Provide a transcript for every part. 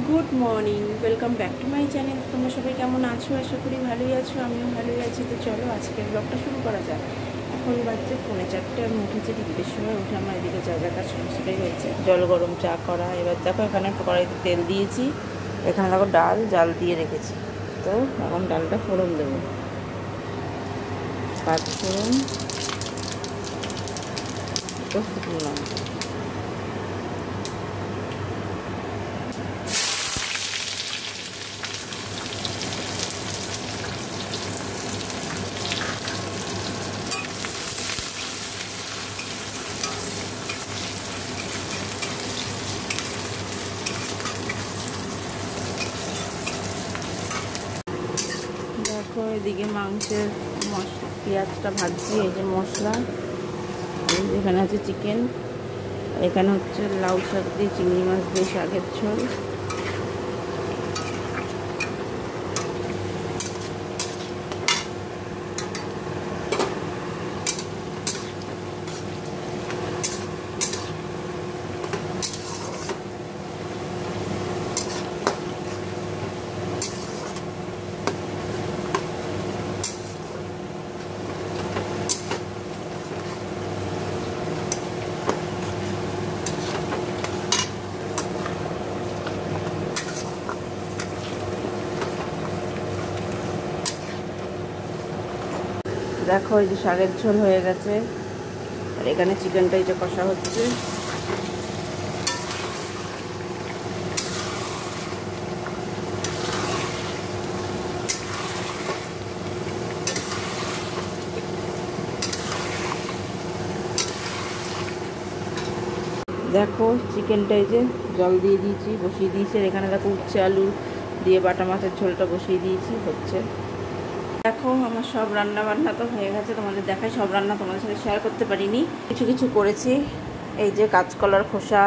Good morning, welcome back to my channel. তোমরা সবাই কেমন আছো? আশা করি ভালোই আছো, আমিও ভালোই আছি। তো চলো আজকের ব্লগটা শুরু করা যাক। এখন বাজছে 4:45। আমি উঠেছি 3টের সময়। উঠে আমার এদিকে যা যা কাজ সমস্তটাই হয়েছে। জল গরম, চা করা। এবার দেখো এখানে একটু কড়াইতে তেল দিয়েছি, এখানে দেখো ডাল জাল দিয়ে রেখেছি। তো এখন ডালটা ফোড়ন দেবো। পাঁচ ফোড়ন, তো শুকনো লঙ্কা। দেখো এদিকে মাংসের পেঁয়াজটা ভাজছি। এই যে মশলা, এখানে আছে চিকেন, এখানে হচ্ছে লাউ শাক দিয়ে চিংড়ি মাছ দিয়ে শাকের ঝোল। দেখো এই যে শাকের ঝোল হয়ে গেছে, আর এখানে চিকেনটা এই যে কষা হচ্ছে। দেখো চিকেনটা এই যে জল দিয়ে দিয়েছি, বসিয়ে দিয়েছি। আর এখানে দেখো উচ্ছে আলু দিয়ে বাটা মাছের ঝোলটা বসিয়ে দিয়েছি, হচ্ছে। দেখো আমার সব রান্না বান্না তো হয়ে গেছে, তোমাদের দেখাই। সব রান্না তোমাদের সাথে শেয়ার করতে পারিনি, কিছু কিছু করেছি। এই যে কাঁচকলার খোসা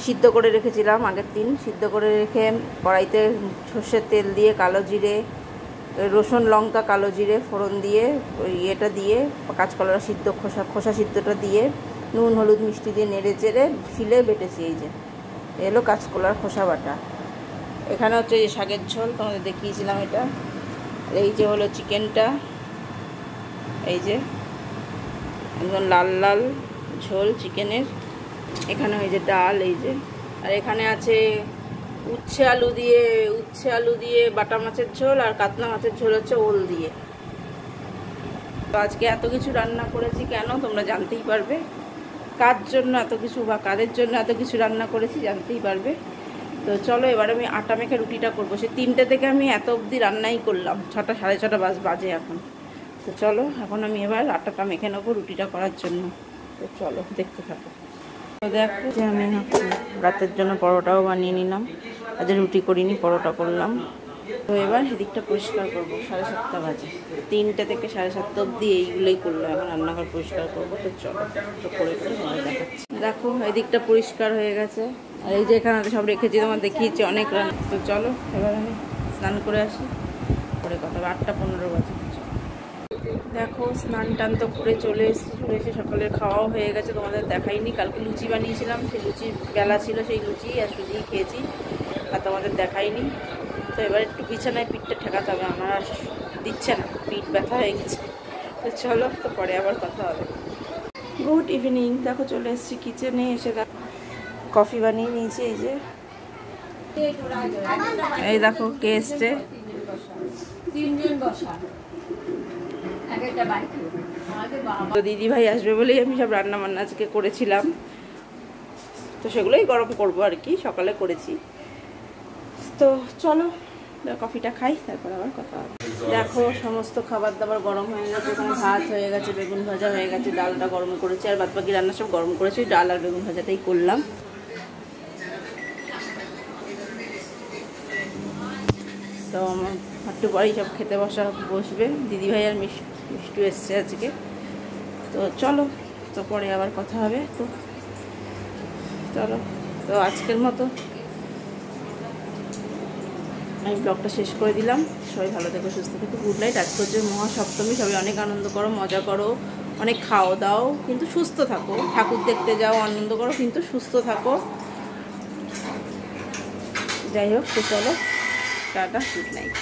সিদ্ধ করে রেখেছিলাম আগের দিন। সিদ্ধ করে রেখে কড়াইতে সর্ষের তেল দিয়ে কালো জিরে, রসুন লঙ্কা কালো জিরে ফোড়ন দিয়ে ওই ইয়েটা দিয়ে কাঁচকলার সিদ্ধ খোসা সিদ্ধটা দিয়ে নুন হলুদ মিষ্টি দিয়ে নেড়ে চেড়ে শিলে বেটেছি। এই যে এলো কাঁচকলার খোসা বাটা। এখানে হচ্ছে যে শাকের ঝোল, তোমাদের দেখিয়েছিলাম এটা। আর এই যে হলো চিকেনটা, এই যে একদম লাল লাল ঝোল চিকেনের। এখানে ওই যে ডাল, এই যে। আর এখানে আছে উচ্ছে আলু দিয়ে বাটা মাছের ঝোল, আর কাতলা মাছের ঝোল হচ্ছে ওল দিয়ে। তো আজকে এত কিছু রান্না করেছি কেন, তোমরা জানতেই পারবে। কার জন্য এত কিছু বা কাদের জন্য এত কিছু রান্না করেছি জানতেই পারবে। তো চলো এবার আমি আটা মেখে রুটিটা করবো। সে 3টে থেকে আমি এত অবধি রান্নাই করলাম, 6টা 6:30 বাজে এখন। তো চলো এখন আমি এবার আটাটা মেখে নেবো রুটিটা করার জন্য। তো চলো দেখতে থাকো। তো দেখো যে আমি রাতের জন্য পরোটাও বানিয়ে নিলাম। আজ রুটি করিনি, পরোটা করলাম। তো এবার এদিকটা পরিষ্কার করবো। 7:30 বাজে, 3টে থেকে 7:30 অবধি এইগুলোই করলাম। এখন রান্নাঘর পরিষ্কার করবো। তো চলো তো করে দেখাচ্ছি। দেখো এদিকটা পরিষ্কার হয়ে গেছে। আর এই যে এখানে সব রেখেছি, তোমার দেখিয়েছি অনেক রান্না। তো চলো এবার আমি স্নান করে আসি, করে কথা। 8:15 বাজে। দেখো স্নান টান তো করে চলে এসে সকালের খাওয়াও হয়ে গেছে। তোমাদের দেখাইনি, কালকে লুচি বানিয়েছিলাম, সেই লুচির বেলা ছিল, সেই লুচি আর সুজি খেয়েছি, আর তোমাদের দেখাইনি। তো এবার একটু বিছানায় পিঠটা ঠেকাতে হবে, আমার আর দিচ্ছে না, পিঠ ব্যথা হয়ে গেছে। তো চলো তো পরে আবার কথা হবে। Good evening. দেখো চলে এসেছি কিচেনে। এসে কফি বানিয়ে নিয়েছি। এই যে এই দেখো কে এসছে। তো দিদিভাই আসবে বলেই আমি সব রান্না বান্না আজকে করেছিলাম। তো সেগুলোই গরম করবো আর কি, সকালে করেছি। তো চলো কফিটা খাই, তারপর আবার কথা হবে। দেখো সমস্ত খাবার দাবার গরম হয়ে গেছে। ওখানে ভাত হয়ে গেছে, বেগুন ভাজা হয়ে গেছে, ডালটা গরম করেছি, আর বাদ বাকি রান্না সব গরম করেছি। ডাল আর বেগুন ভাজাটাই করলাম। তো আমার একটু পরেই সব খেতে বসবে। দিদিভাই আর মিষ্টু এসছে আজকে। তো চলো তো পরে আবার কথা হবে। তো চলো তো আজকের মতো আমি ব্লগটা শেষ করে দিলাম। সবাই ভালো থেকো, সুস্থ থেকো, গুড নাইট। আজকে হচ্ছে মহাসপ্তমী, সবাই অনেক আনন্দ করো, মজা করো, অনেক খাও দাও, কিন্তু সুস্থ থাকো। ঠাকুর দেখতে যাও, আনন্দ করো, কিন্তু সুস্থ থাকো। যাই হোক, তো চলো টাটা, গুড নাইট।